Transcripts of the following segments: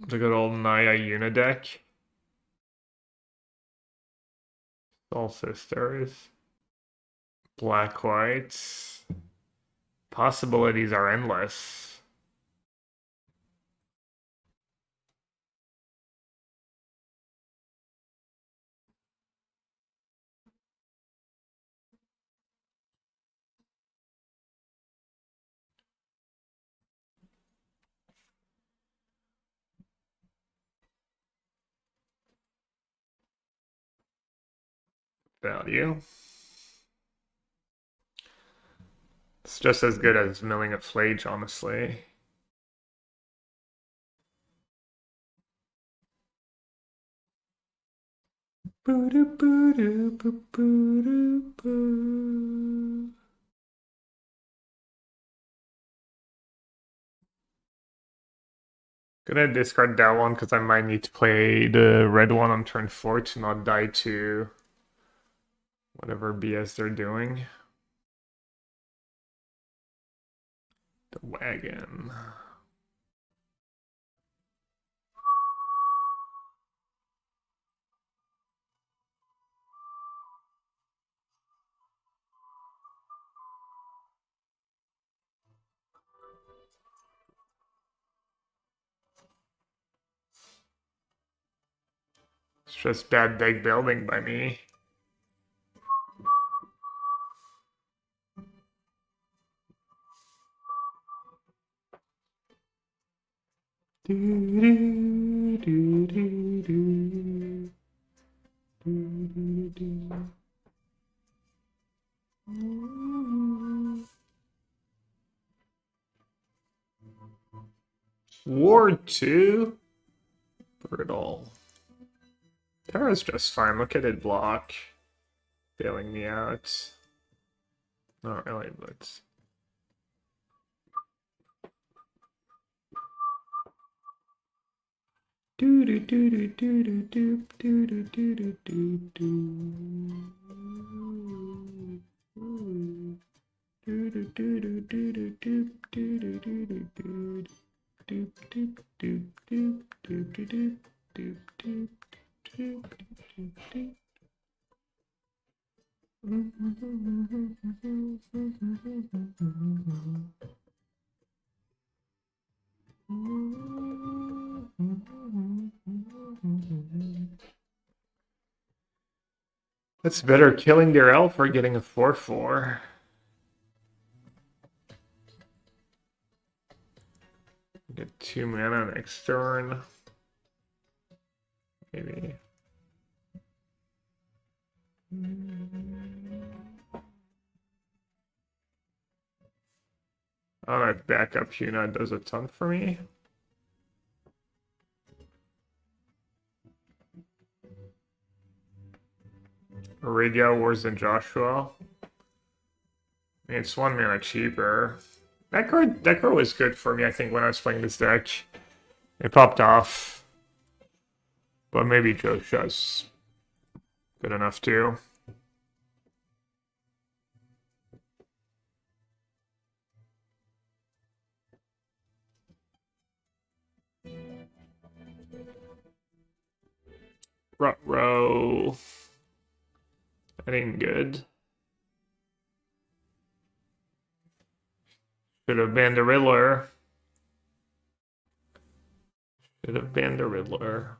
The good old Naya Yuna deck. Soul Sisters. Black whites. Possibilities are endless. Value. It's just as good as milling a flage, honestly. Gonna discard that one because I might need to play the red one on turn 4 to not die to whatever BS they're doing. The wagon. It's just bad deck building by me. Ward 2? Brutal. Terra's just fine. Look at it block. Bailing me out. Not really, but... That's better killing their elf or getting a 4/4. Get 2 mana next turn. Maybe. Oh, that backup Yuna does a ton for me. Rydia worse than Joshua. I mean, it's 1 mana cheaper. That card was good for me, I think, when I was playing this deck. It popped off. But maybe Joshua's good enough too. Ruh-roh. That ain't good. Should have banned the Riddler. Should have banned the Riddler.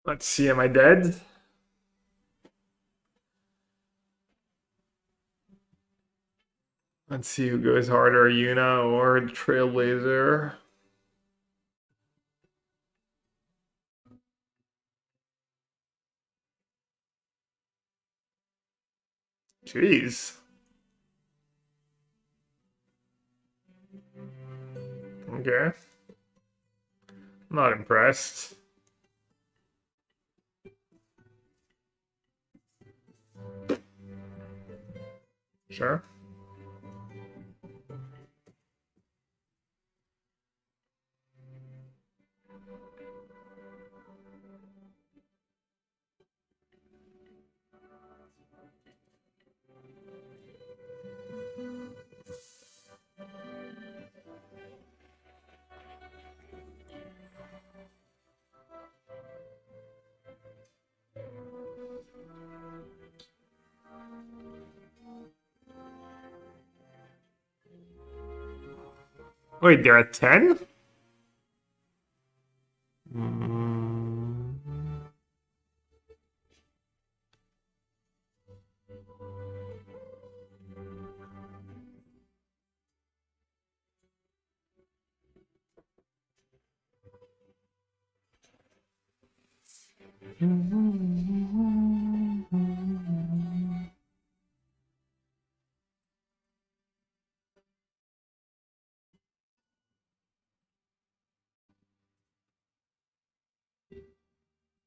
Let's see, am I dead? Let's see who goes harder, Yuna or Trailblazer. Jeez. Okay. Not impressed. Sure. Wait, they're at 10?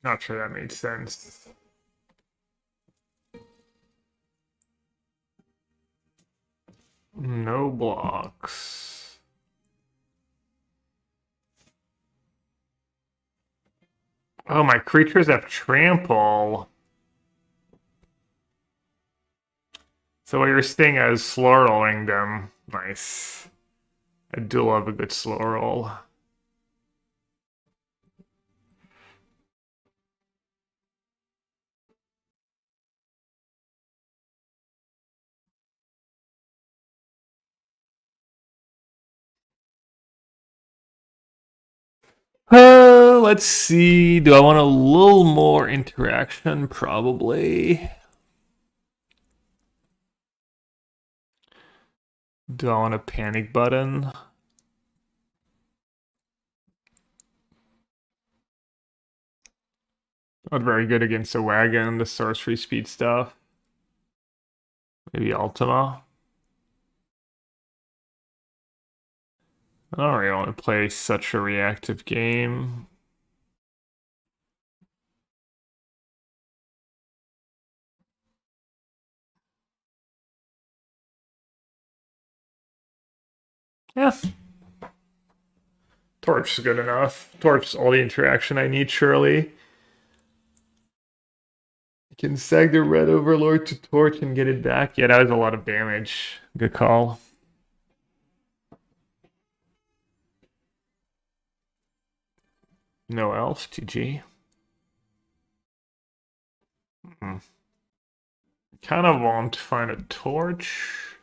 Not sure that made sense. No blocks. Oh, my creatures have trample. So what you're saying is slow rolling them. Nice. I do love a good slow roll. Let's see. Do I want a little more interaction? Probably. Do I want a panic button? Not very good against a wagon, the sorcery speed stuff. Maybe Ultima. I don't really want to play such a reactive game. Yeah. Torch is good enough. Torch is all the interaction I need, surely. I can sag the red Overlord to Torch and get it back. Yeah, that was a lot of damage. Good call. No elf, GG. Kind of want to find a Torch.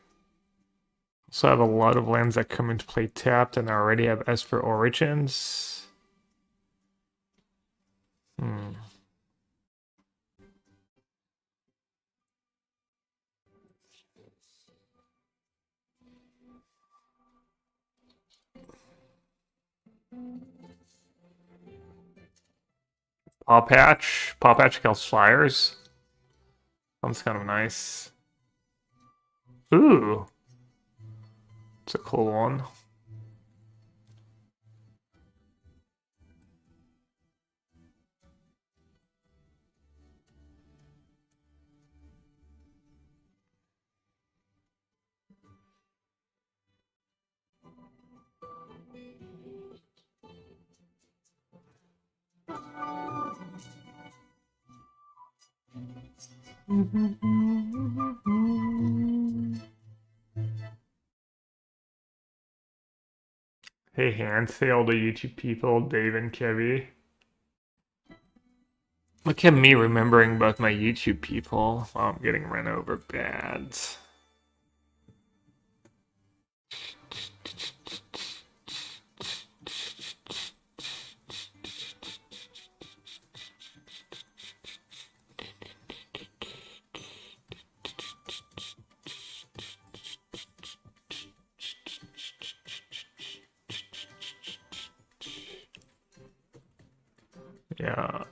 Also have a lot of lands that come into play tapped, and I already have Esper Origins. Paw Patch. Paw Patch kills flyers. Sounds kind of nice. Ooh. It's a cool one. Hey, hands. Hey, all the YouTube people, Dave and Kevy. Look at me remembering about my YouTube people. Oh, I'm getting run over bad. Yeah.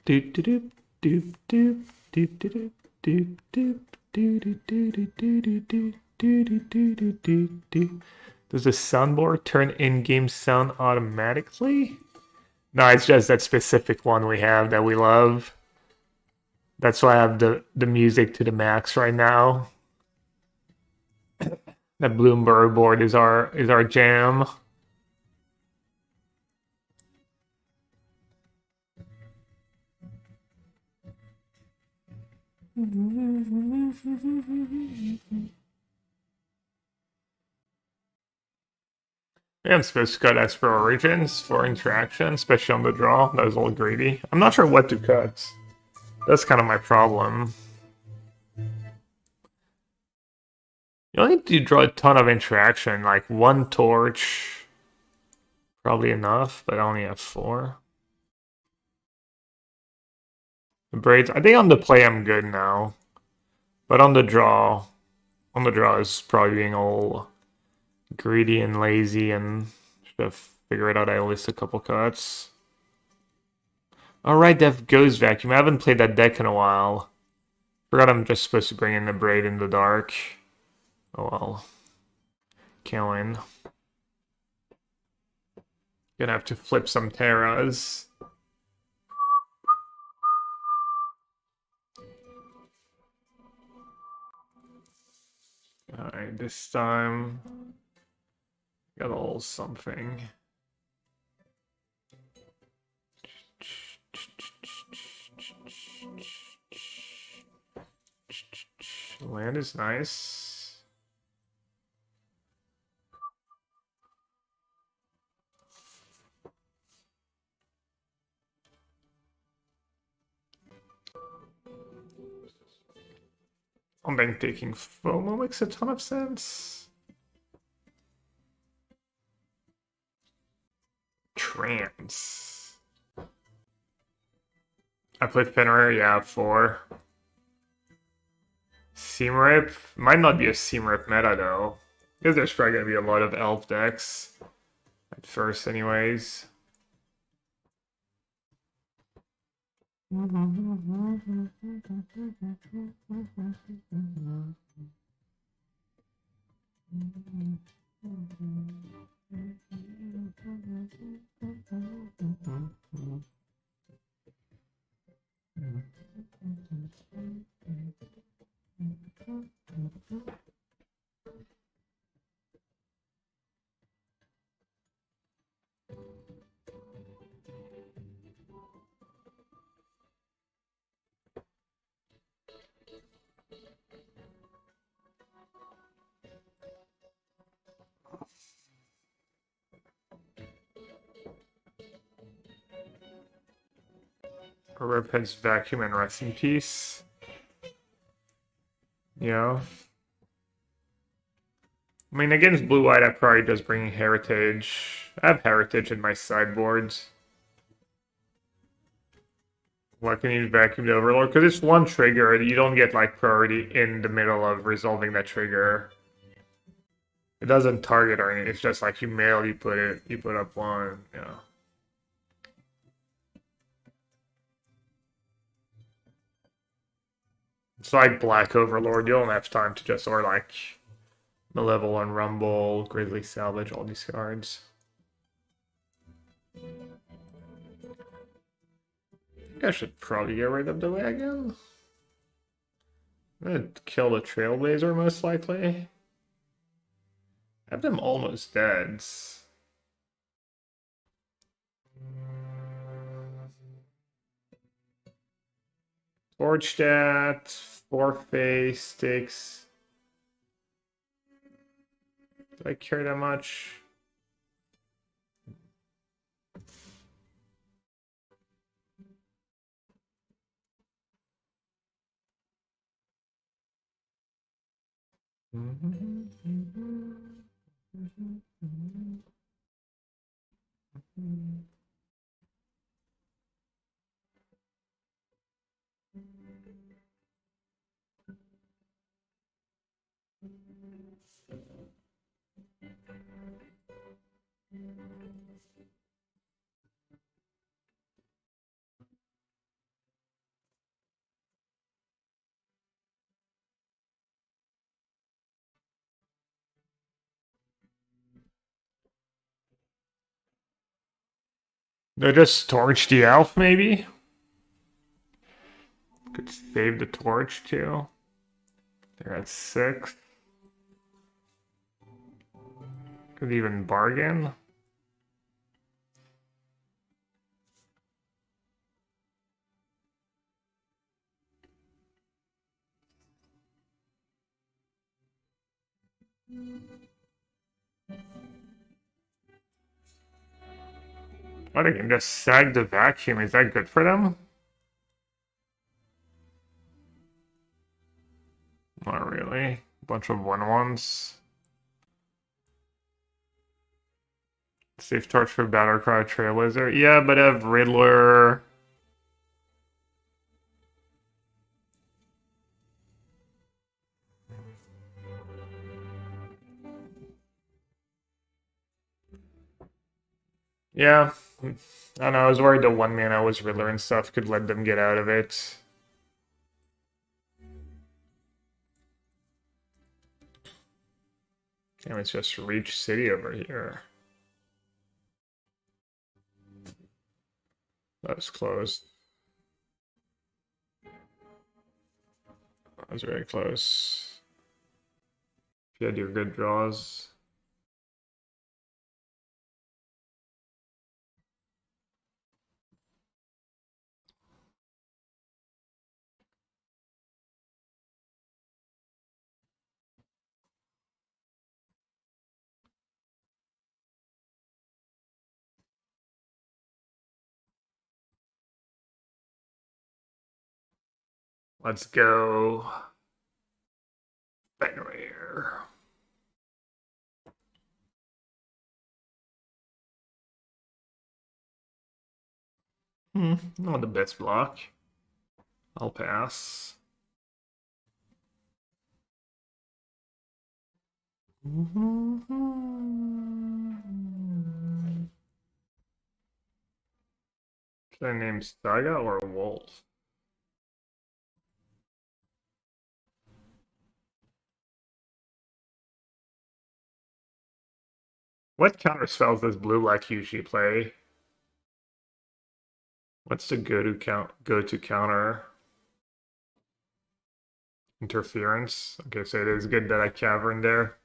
Doop doop doop doop doop doop doop doop doop doop doop doop doop doop doop doop doop. Does the soundboard turn in-game sound automatically? No, it's just that specific one we have that we love. That's why I have the music to the max right now. That Bloomberg board is our jam. Yeah, I'm supposed to cut Esper Origins for interaction, especially on the draw. That was a little greedy. I'm not sure what to cut. That's kind of my problem. You don't need to draw a ton of interaction, like one torch. Probably enough, but I only have 4. The braids, I think on the play I'm good now. But on the draw is probably being all greedy and lazy and should have figured out I list a couple cuts. Alright, Dev Goes Vacuum. I haven't played that deck in a while. Forgot I'm just supposed to bring in the braid in the dark. Oh well. Can't win. Gonna have to flip some Terras. Alright, this time got a little something. Land is nice. I think taking FOMO makes a ton of sense. Trance. I played Fenrir, yeah, 4. Seam Rip? Might not be a Seam Rip meta though. Because there's probably gonna be a lot of elf decks. At first anyways. Rip has Vacuum and Rest in Peace. Yeah. I mean, against blue-white, I probably just bring Heritage. I have Heritage in my sideboards. Why can you vacuum the Overlord? Because it's one trigger, you don't get like priority in the middle of resolving that trigger. It doesn't target or anything, it's just like you mail, you put up one, yeah. It's like Black Overlord, you don't have time to just, or like Malevolent Rumble, Grizzly Salvage, all these cards. I think I should probably get rid of the wagon. I'm gonna kill the Trailblazer most likely. I have them almost dead. Torch that, 4-face, sticks. Do I care that much? They just torch the elf, maybe? Could save the torch too. They're at 6. Could even bargain. What, they can just sag the vacuum. Is that good for them? Not really. Bunch of 1/1s. Safe torch for Battlecry Trailblazer. Yeah, but I have Riddler. Yeah. I don't know, I was worried the 1-mana was Riddler and stuff could let them get out of it. Damn, it's just Reach City over here. That was close. That was very close. If you had your good draws. Let's go. Fenrir. Not the best block. I'll pass. Should I name Saga or Wolf? What counter spells does blue black usually play? What's the go-to counter? Interference. Okay, so it is good that I Cavern there.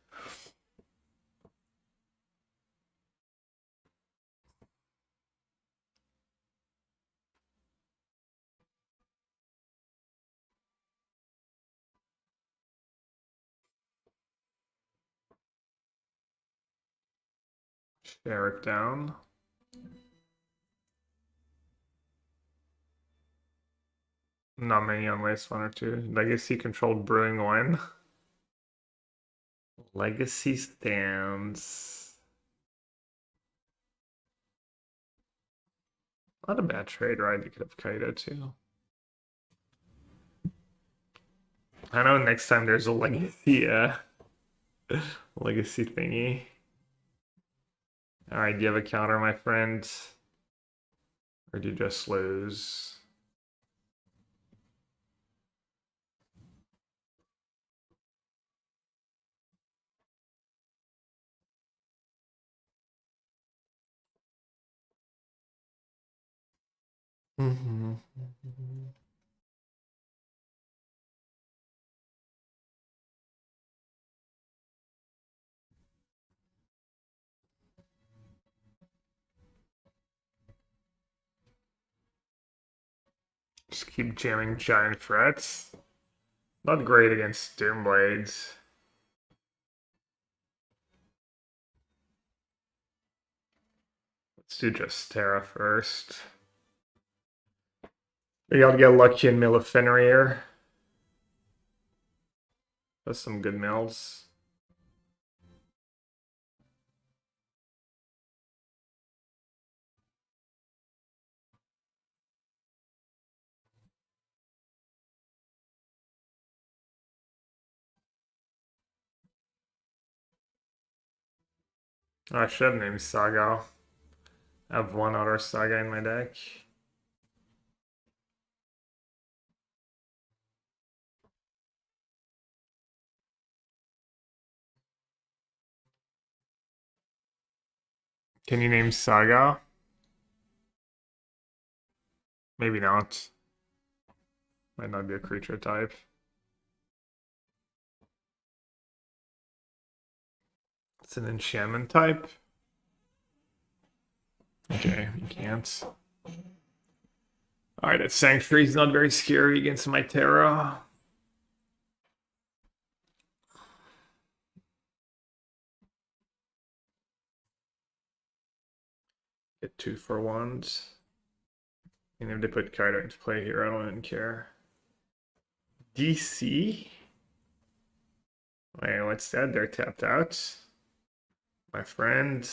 Share it down. Not many on waste 1 or 2. Legacy controlled brewing 1. Legacy stands. Not a bad trade, right? You could have Kaido too. I know next time there's a legacy legacy thingy. Alright, do you have a counter, my friend? Or do you just lose? Just keep jamming giant threats. Not great against Doomblades. Let's do just Terra first. Maybe I'll get lucky and mill a Fenrir. That's some good mills. I should have named Saga. I have one other Saga in my deck. Can you name Saga? Maybe not. Might not be a creature type. It's an enchantment type. Okay, you can't. Alright, that Sanctuary's not very scary against my Terra. Get 2-for-1s. And if they put Kaido into play here, I don't even care. DC? Wait, what's that? They're tapped out. My friend.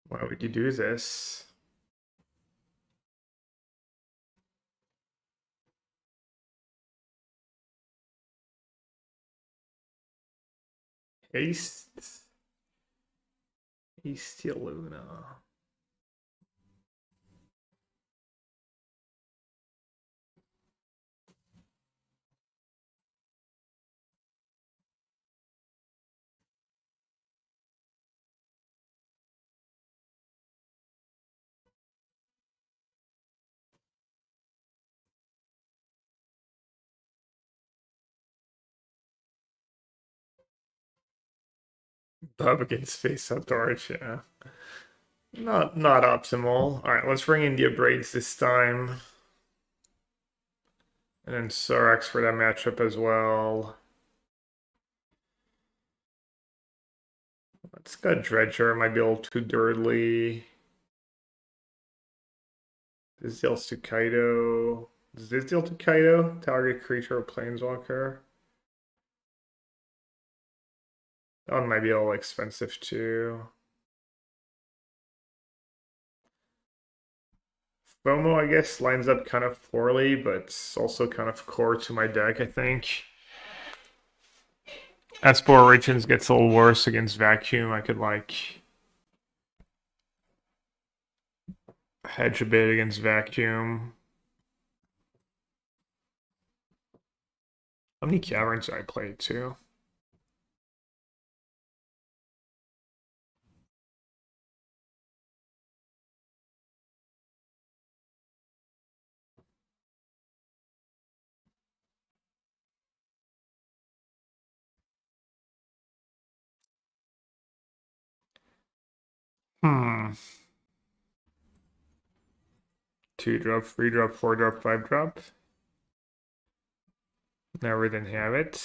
Why would you do this? Haste? Hasty Luna. Up against face up torch, yeah. Not optimal. Alright, let's bring in the Abrades this time. And then Surrak for that matchup as well. Let's go Dredger, might be a little too dirtly. This deals to Kaido. Does this deal to Kaido? Target creature or planeswalker. That one might be a little expensive too. FOMO, I guess, lines up kind of poorly, but it's also kind of core to my deck, I think. Esper Origins gets a little worse against Vacuum. I could, like, hedge a bit against Vacuum. How many Caverns did I play too? Hmm. 2-drop, 3-drop, 4-drop, 5-drop. Never didn't have it.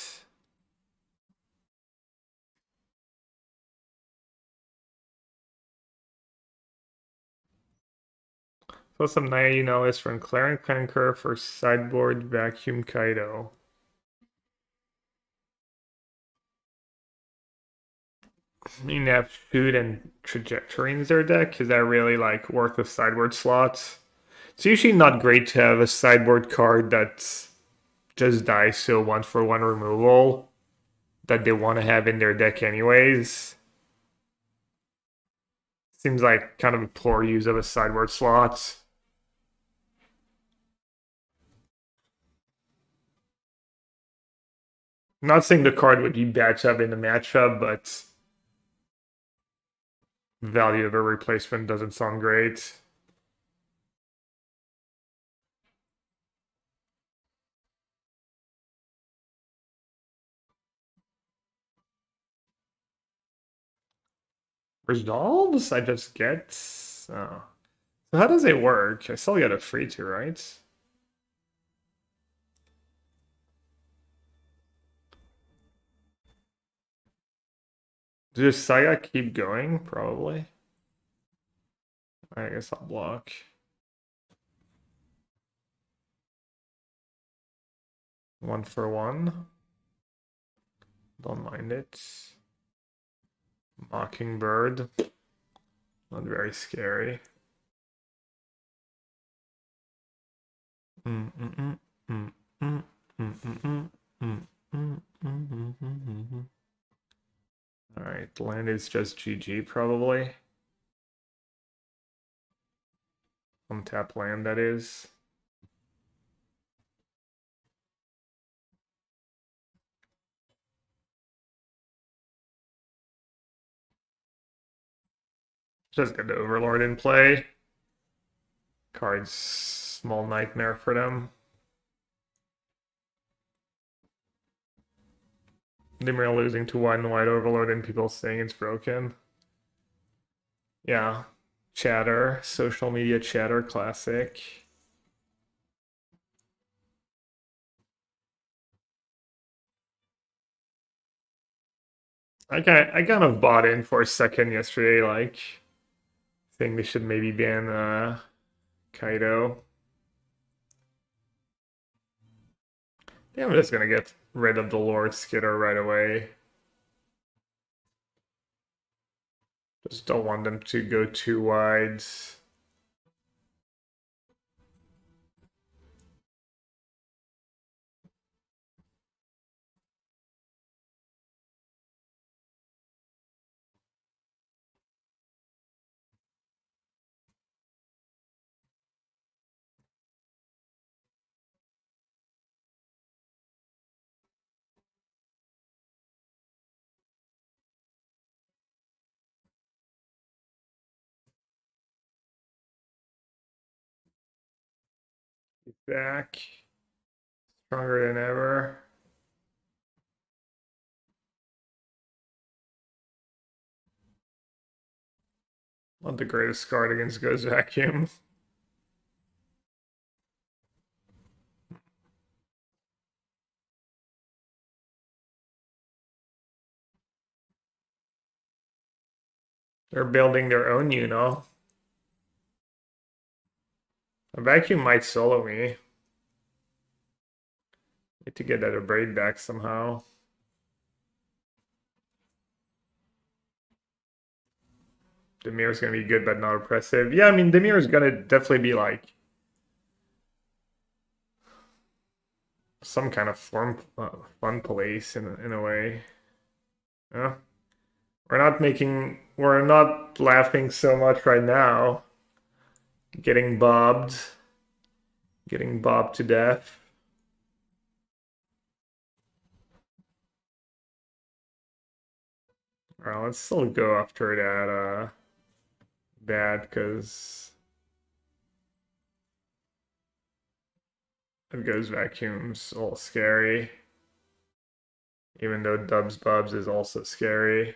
So some Naya Yuna is from Clarence Clanker for Sideboard Vacuum Kaido. I mean, they have Food and Trajectory in their deck. Is that really, like, worth a sideboard slot? It's usually not great to have a sideboard card that just dies to a 1-for-1 removal that they want to have in their deck anyways. Seems like kind of a poor use of a sideboard slot. I'm not saying the card would be bad to have in the matchup, but value of a replacement doesn't sound great. Resolves? I just get. Oh. So how does it work? I still get a free to, right? Does Saga keep going? Probably. I guess I'll block. One for one. Don't mind it. Mockingbird. Not very scary. Alright, land is just GG probably. Untap land, that is. Just get the Overlord in play. Card's small nightmare for them. Dimir losing to White and White Overlord and people saying it's broken. Yeah. Chatter. Social media chatter classic. I kind of bought in for a second yesterday, like saying they should maybe ban Kaido. Yeah, I'm just gonna get rid of the Lord Skitter right away. Just don't want them to go too wide. Back. Stronger than ever. Not the greatest card against Goes Vacuum. They're building their own Yuna. A Vacuum might solo me. Need to get that Abrade back somehow. Demir's gonna be good but not oppressive. Yeah, I mean Demir's gonna definitely be like some kind of fun place in a way. Yeah. We're not laughing so much right now. Getting bobbed to death. Alright, let's still go after that bad because it goes vacuums all scary. Even though Dubs Bubs is also scary.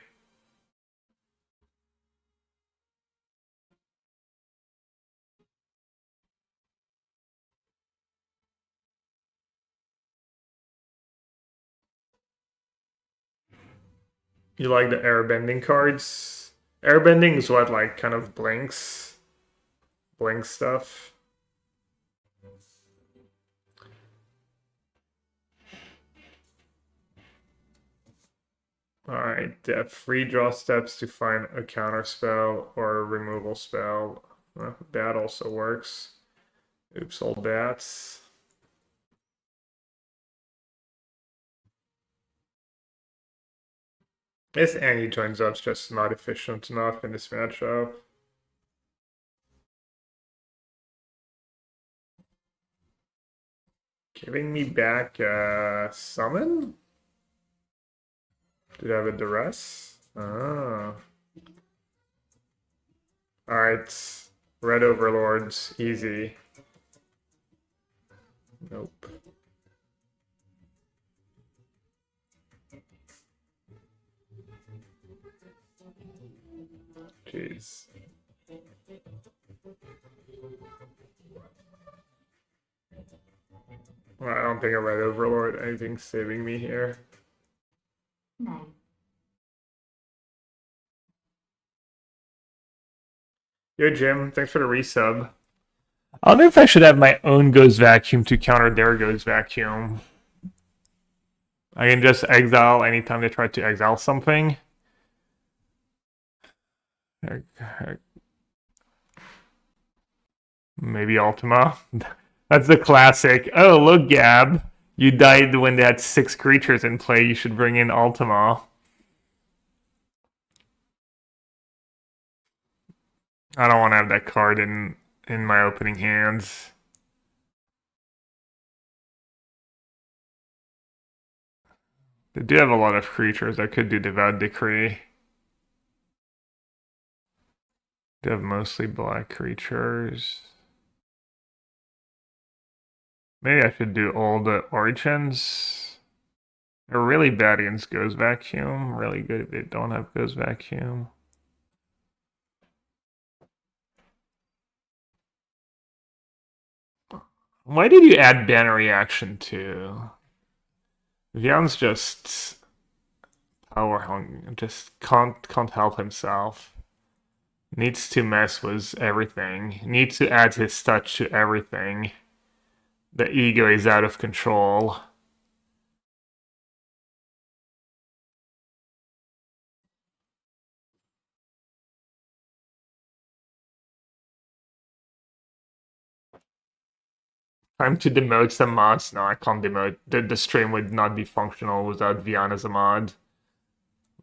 You like the airbending cards? Airbending is what, like, kind of blinks stuff. Alright, free draw steps to find a counter spell or a removal spell. That also works. Oops, all bats. This Annie joins up's just not efficient enough in this matchup. Giving me back summon? Did I have a duress? Ah. Alright. Red Overlords, easy. Nope. Jeez. Well, I don't think a Red Overlord, anything's saving me here. No. Yo, Jim, thanks for the resub. I don't know if I should have my own Goes Vacuum to counter their Goes Vacuum. I can just exile anytime they try to exile something. Maybe Ultima. That's the classic. Oh, look, Gab. You died when they had 6 creatures in play. You should bring in Ultima. I don't want to have that card in my opening hands. They do have a lot of creatures. I could do Devout Decree. They have mostly black creatures. Maybe I should do all the Origins. They're really bad against Goes Vacuum. Really good if they don't have Goes Vacuum. Why did you add banner reaction to? Vian's just power hungry. Just can't help himself. Needs to mess with everything. Needs to add his touch to everything. The ego is out of control. Time to demote some mods. No, I can't demote. The stream would not be functional without Vian as a mod.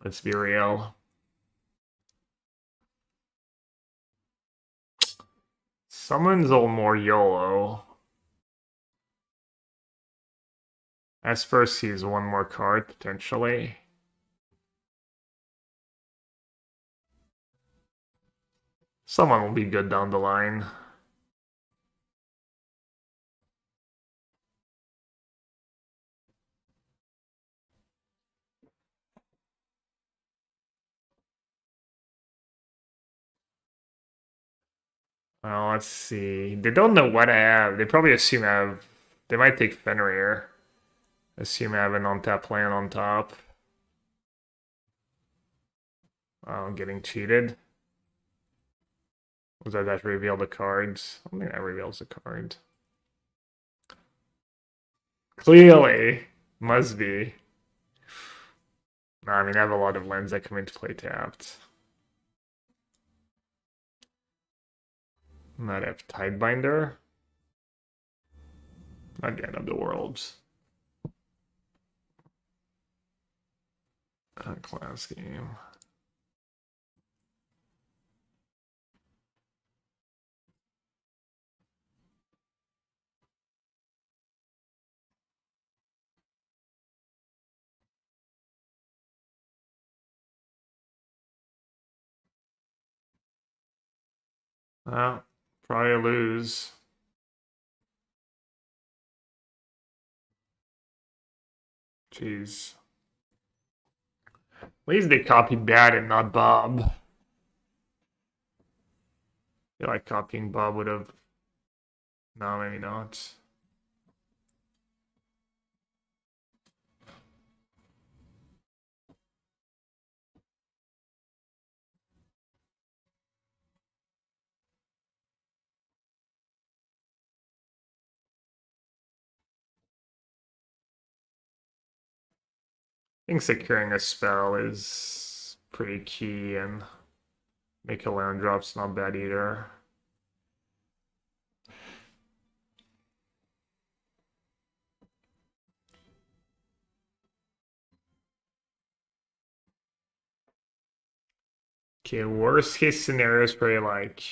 Let's be real. Someone's all more YOLO. Esper sees one more card, potentially. Someone will be good down the line. Well, let's see. They don't know what I have. They probably assume I have... They might take Fenrir. Assume I have an on-tap land on top. Oh, getting cheated. Was that reveal the cards? I don't think that reveals the card. Clearly. Must be. No, I mean, I have a lot of lands that come into play tapped. Not have Tidebinder. Not the end of the world. Class game. Well, probably lose. Jeez. At least they copied Bad and not Bob. I feel like copying Bob would have... No, maybe not. I think securing a spell is pretty key, and make a land drop's not bad either. Okay, worst case scenario is probably like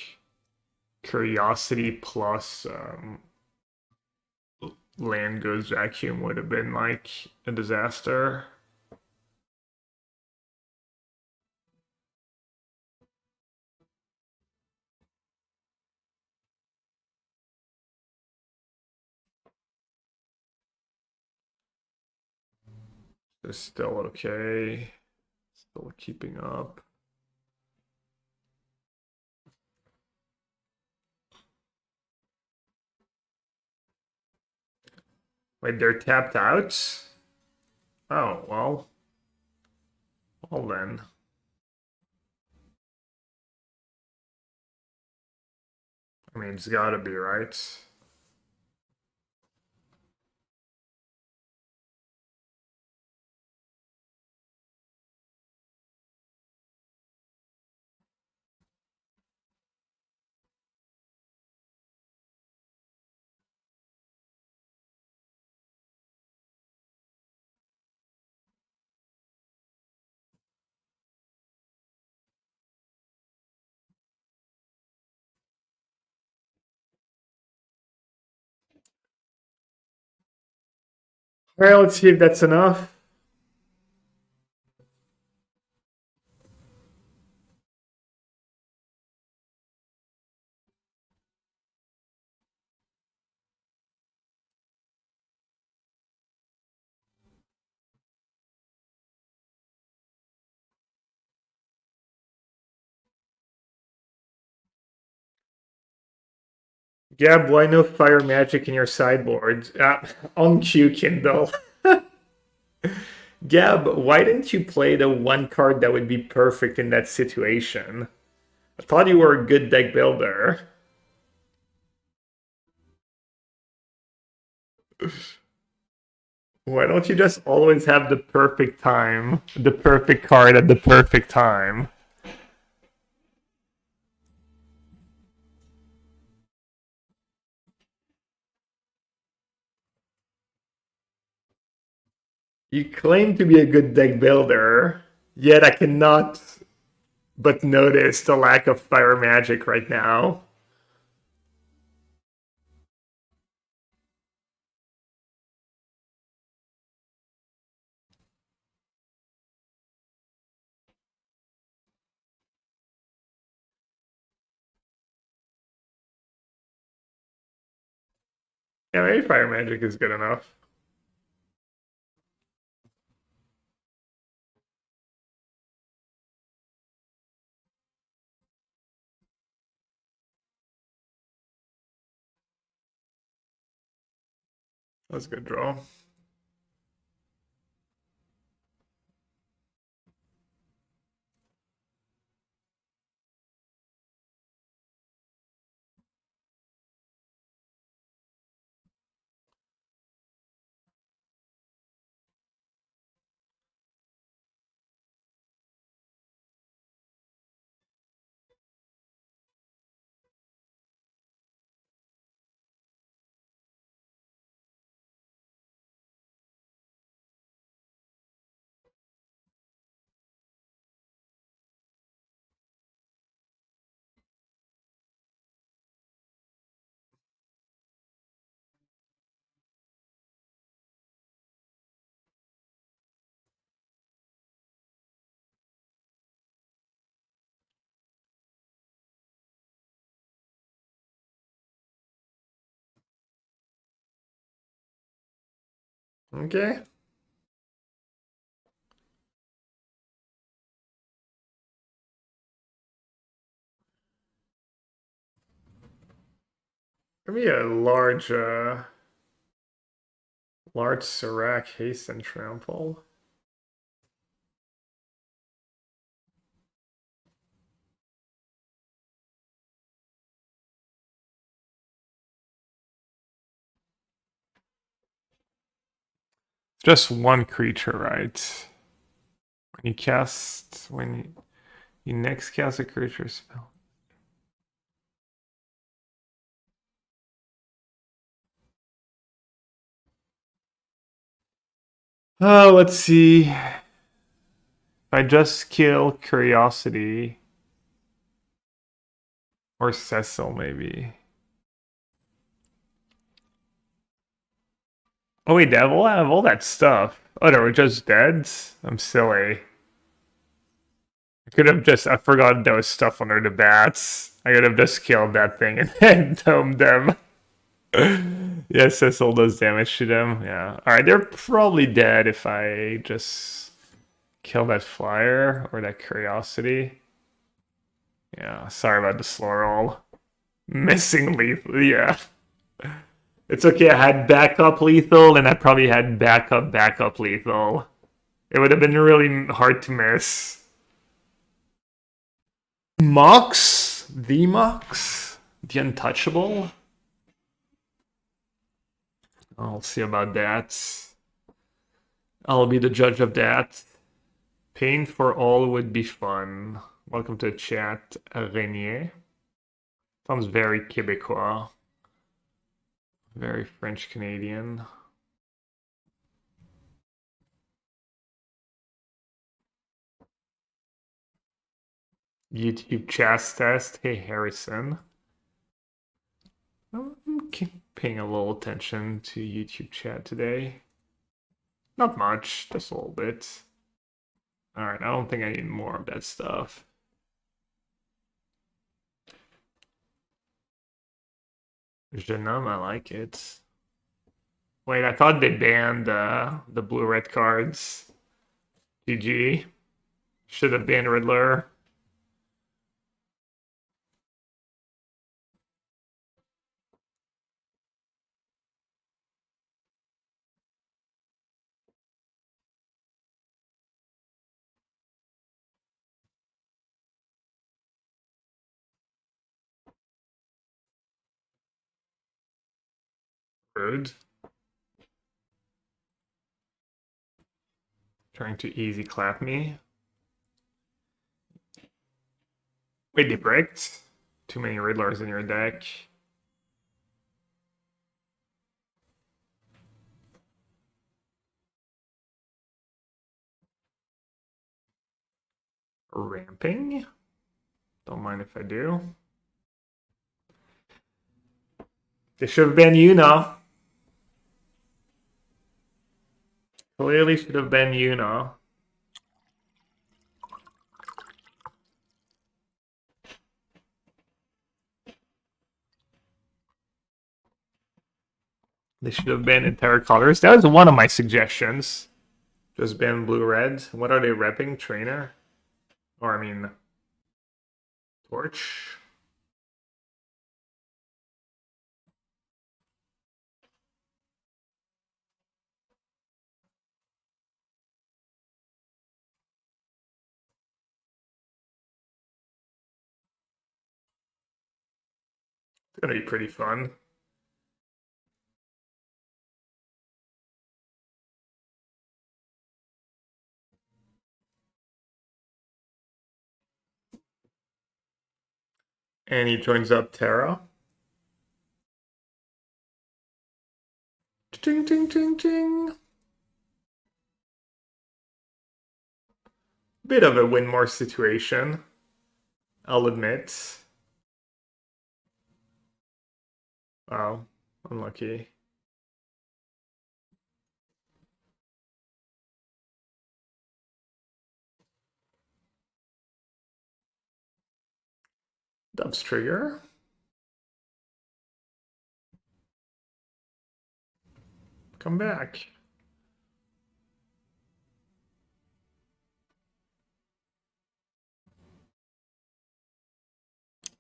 Curiosity plus land goes vacuum would have been like a disaster. They're still okay. Still keeping up. Wait, they're tapped out? Oh, well. Well then. I mean, it's gotta be, right? Alright, let's see if that's enough. Gab, why no fire magic in your sideboard? On cue, Kindle. Gab, why didn't you play the one card that would be perfect in that situation? I thought you were a good deck builder. Why don't you just always have the perfect time? The perfect card at the perfect time? You claim to be a good deck builder, yet I cannot but notice the lack of fire magic right now. Yeah, maybe fire magic is good enough. That's a good draw. Okay. Give me a large Surrak haste and trample. Just one creature, right? When you next cast a creature spell. Oh, let's see. If I just kill Curiosity or Cecil, maybe. Oh wait, they have all that stuff. Oh, they were just dead? I'm silly. I forgot there was stuff under the bats. I could have just killed that thing and then domed them. Yeah, Cecil does damage to them. Yeah. Alright, they're probably dead if I just kill that flyer or that curiosity. Yeah, sorry about the slow roll. Missing lethal, yeah. It's okay, I had backup lethal and I probably had backup lethal. It would have been really hard to miss. Mox? The Mox? The Untouchable? I'll see about that. I'll be the judge of that. Pain for all would be fun. Welcome to the chat, Renier. Sounds very Québécois. Very French-Canadian. YouTube chat test. Hey, Harrison. I'm paying a little attention to YouTube chat today. Not much, just a little bit. Alright, I don't think I need more of that stuff. Genome, I like it. Wait, I thought they banned the blue-red cards. GG. Should have banned Riddler. Rude. Trying to easy clap me. Wait, they bricked? Too many Riddlers in your deck. Ramping? Don't mind if I do. This should have been Yuna. Clearly should have been Yuna. They should have been in Terra colors. That was one of my suggestions. Just ban blue-red. What are they repping? Trainer? Or, I mean, Torch? It's gonna be pretty fun. And he joins up Terra. Ting, ting, ting, ting. Bit of a win-more situation, I'll admit. Wow, unlucky. Dubs trigger. Come back.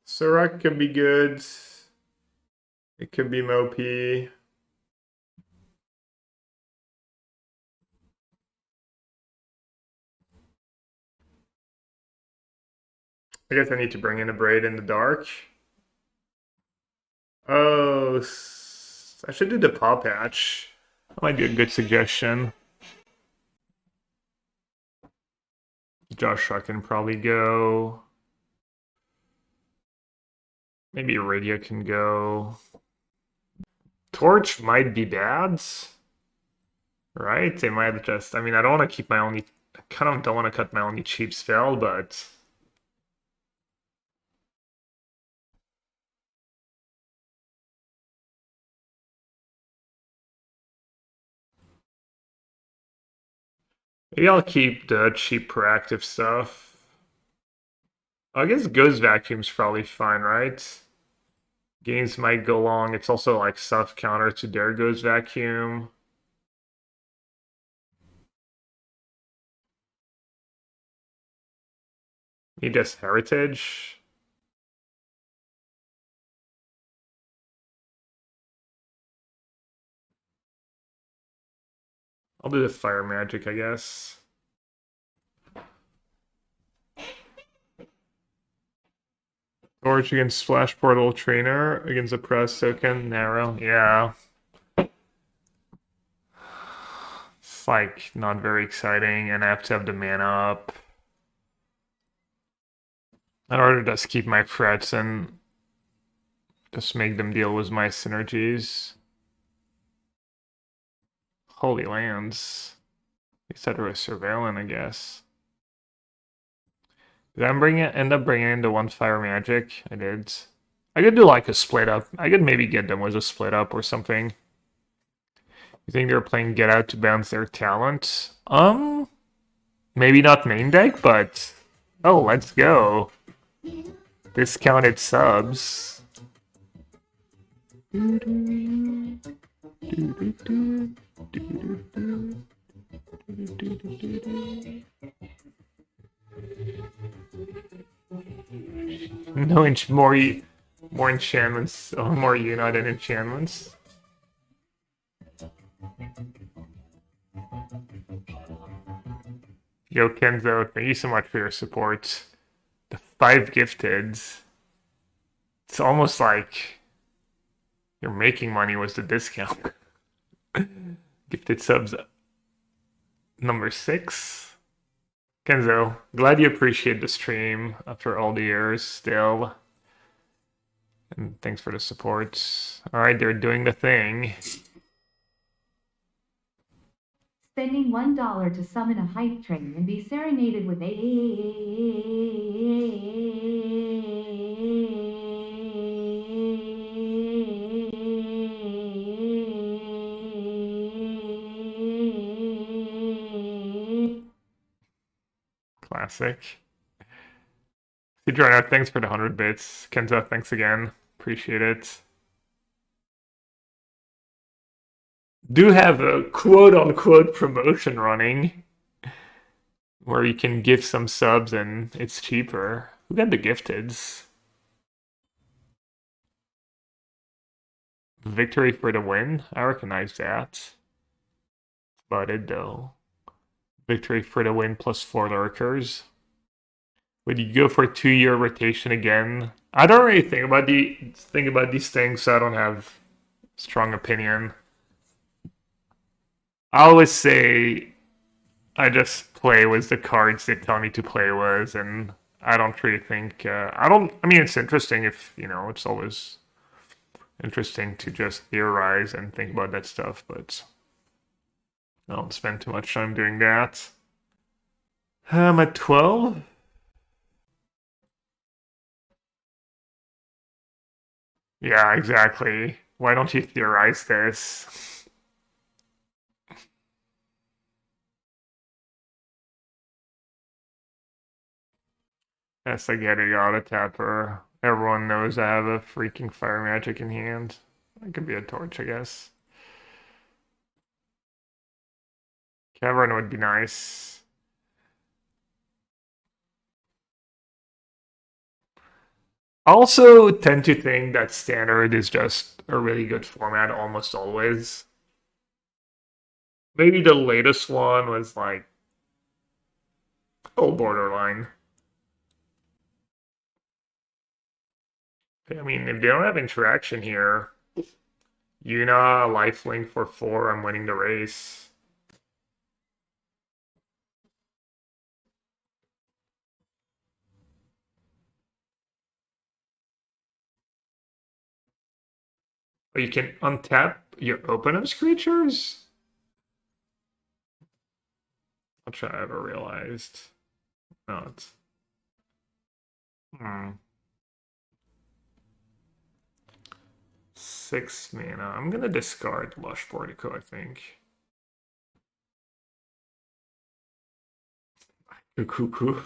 Surrak could be good. It could be Mopi. I guess I need to bring in Abrade in the dark. Oh, I should do the paw patch. That might be a good suggestion. Joshua can probably go. Maybe Rydia can go. Torch might be bad. Right? They might just... I mean, I don't want to keep my only... I kind of don't want to cut my only cheap spell, but... Maybe I'll keep the cheap proactive stuff. I guess Ghost Vacuum's probably fine, right? Games might go long. It's also like soft counter to their Ghost Vacuum. Need this Heritage. I'll do the Fire Magic, I guess. Torch against Splash Portal Trainer against a Press Token, Narrow. Yeah. It's like not very exciting, and I have to have the mana up. In order to just keep my frets and just make them deal with my synergies. Holy lands. They said it was Surveillant, I guess. Did I end up bringing in the one Fire Magic? I did. I could do like a split up. I could maybe get them with a split up or something. You think they're playing Get Out to bounce their talent? Maybe not main deck, but... Oh, let's go. Discounted subs. No more enchantments, more Yuna than enchantments. Yo, Kenzo, thank you so much for your support. The 5 gifted. It's almost like Your making money was the discount. Gifted subs number 6. Kenzo, glad you appreciate the stream after all the years still. And thanks for the support. Alright, they're doing the thing. Spending $1 to summon a hype train and be serenaded with Classic. Sidrono, thanks for the 100 bits. Kenzo, thanks again. Appreciate it. Do have a quote-unquote promotion running where you can give some subs and it's cheaper. Who got the gifteds? Victory for the win? I recognize that. But it though. Victory for the win plus 4 lurkers. Would you go for a 2-year rotation again? I don't really think about these things, so I don't have strong opinion. I always say I just play with the cards they tell me to play with, and I don't really think I mean, it's interesting if, you know, it's always interesting to just theorize and think about that stuff, but I don't spend too much time doing that. I'm at 12. Yeah, exactly. Why don't you theorize this? That's like getting out of tapper. Everyone knows I have a freaking fire magic in hand. It could be a torch, I guess. Cavern would be nice. I also tend to think that standard is just a really good format almost always. Maybe the latest one was like, oh, borderline. I mean, if they don't have interaction here, Yuna, lifelink for 4, I'm winning the race. But you can untap your opponent's creatures? Which I ever realized. No, it's... 6 mana. I'm gonna discard Lush Portico, I think. Coucou.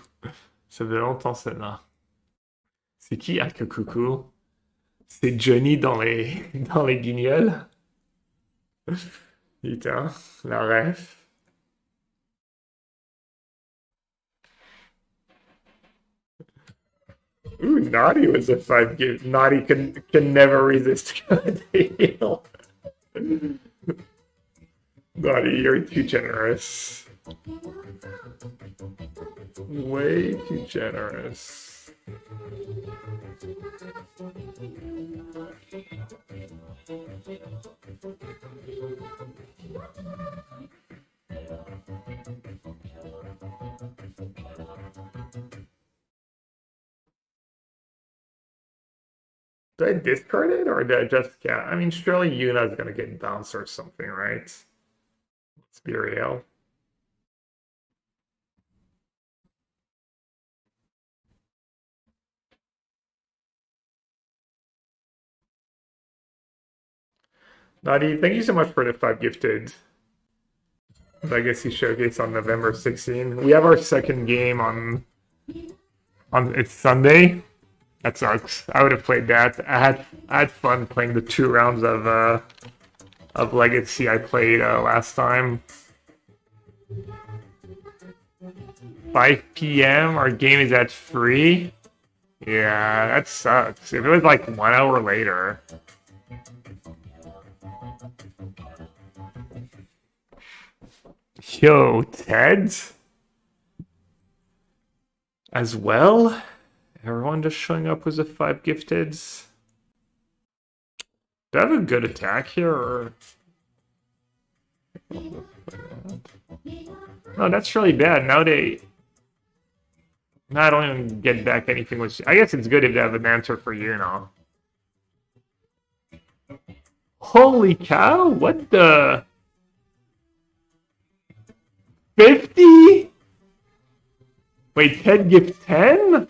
Ça fait longtemps celle-là. C'est qui Coucou? C'est Johnny dans les guignols. Putain, la ref. Ooh, Naughty was a 5 gift. Naughty can never resist the heal. Naughty, you're too generous. Way too generous. Did I discard it or did I just, yeah, I mean, surely Yuna's gonna get bounced or something, right? Spira. Nadi, thank you so much for the 5 gifted Legacy Showcase on November 16. We have our second game on it's Sunday. That sucks. I would have played that. I had fun playing the 2 rounds of Legacy I played last time. 5 p.m. Our game is at 3. Yeah, that sucks. If it was like 1 hour later. Yo, Ted? As well? Everyone just showing up with the 5 gifteds? Do I have a good attack here, or... No, that's really bad. Now they... Now I don't even get back anything with... I guess it's good if they have an answer for Yuna. Holy cow! What the... 50? Wait, 10 gives 10?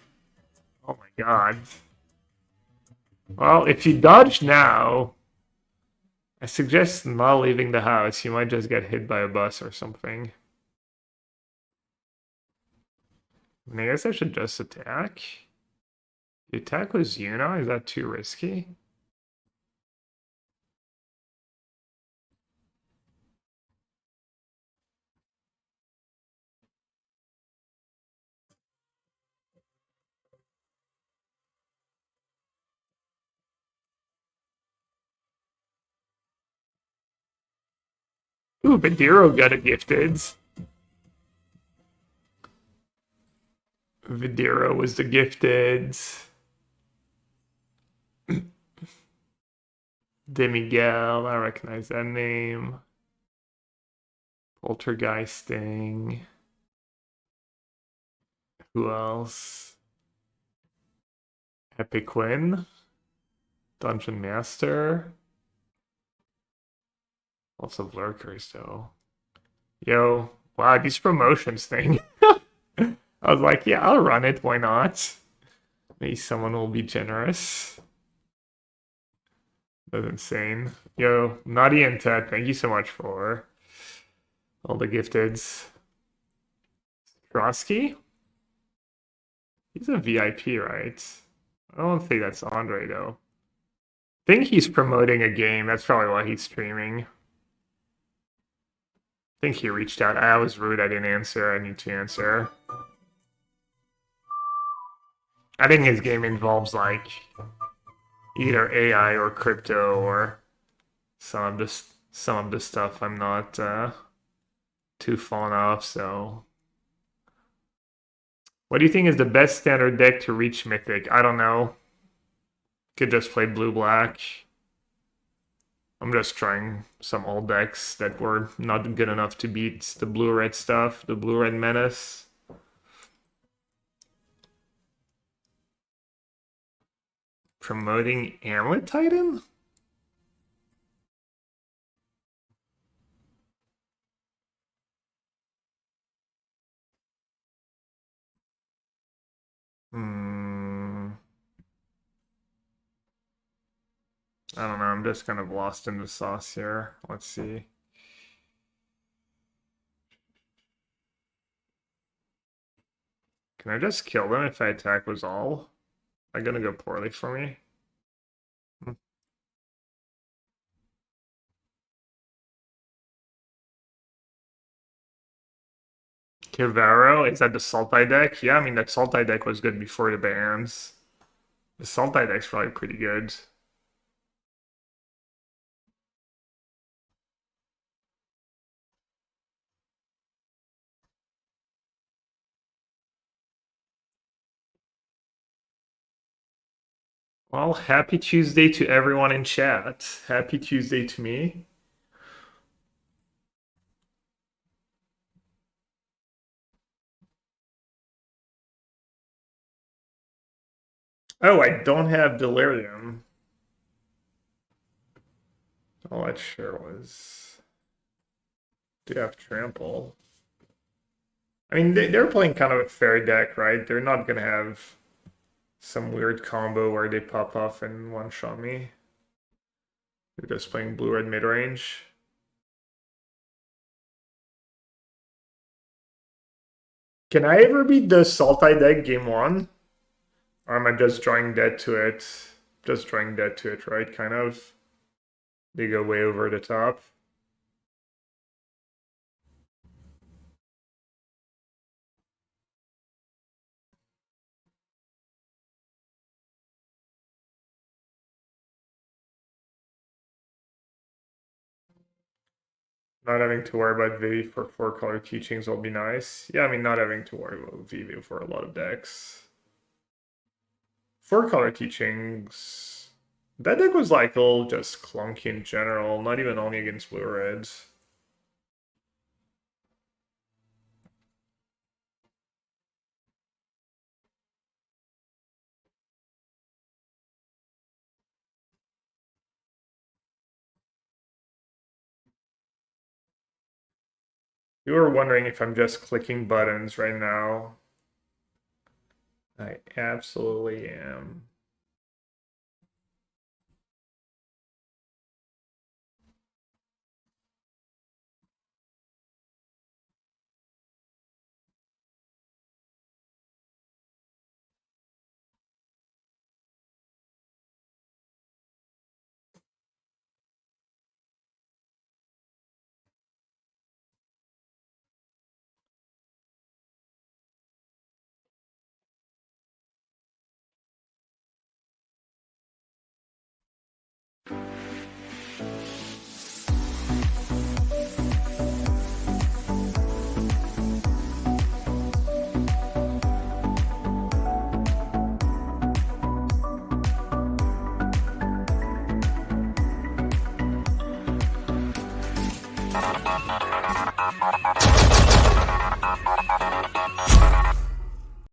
Oh my god. Well, if you dodge now, I suggest not leaving the house. You might just get hit by a bus or something. I guess I should just attack. The attack was Yuna? Is that too risky? Ooh, Vidiro got a gifted. Vidiro was the gifted. Demigel, I recognize that name. Poltergeisting. Who else? Epiquin. Dungeon Master. Lots of lurkers, though. Yo, wow, these promotions thing. I was like, yeah, I'll run it. Why not? Maybe someone will be generous. That's insane. Yo, Nadia and Ted, thank you so much for all the gifteds. Strosky? He's a VIP, right? I don't think that's Andre, though. I think he's promoting a game. That's probably why he's streaming. I think he reached out. I was rude. I didn't answer. I need to answer. I think his game involves, like, either AI or crypto or some of the stuff I'm not too fond of, so... What do you think is the best standard deck to reach Mythic? I don't know. Could just play blue-black. I'm just trying some old decks that were not good enough to beat the blue-red stuff, the blue-red menace. Promoting Amulet Titan? I don't know, I'm just kind of lost in the sauce here. Let's see. Can I just kill them if I attack was all? Am I gonna go poorly for me? Kivaro, is that the Sultai deck? Yeah, I mean, that Sultai deck was good before the bans. The Sultai deck's probably pretty good. Well, happy Tuesday to everyone in chat. Happy Tuesday to me. Oh, I don't have Delirium. Oh, that sure was. Do have Trample. I mean, they're playing kind of a fair deck, right? They're not gonna have some weird combo where they pop off and one-shot me. They're just playing blue-red mid-range. Can I ever beat the Sultai deck game 1? Or am I just drawing dead to it? Just drawing dead to it, right? Kind of. They go way over the top. Not having to worry about Vivi for 4-color teachings will be nice. Yeah, I mean, not having to worry about Vivi for a lot of decks. 4-color teachings That deck was like all just clunky in general, not even only against blue reds. You were wondering if I'm just clicking buttons right now. I absolutely am.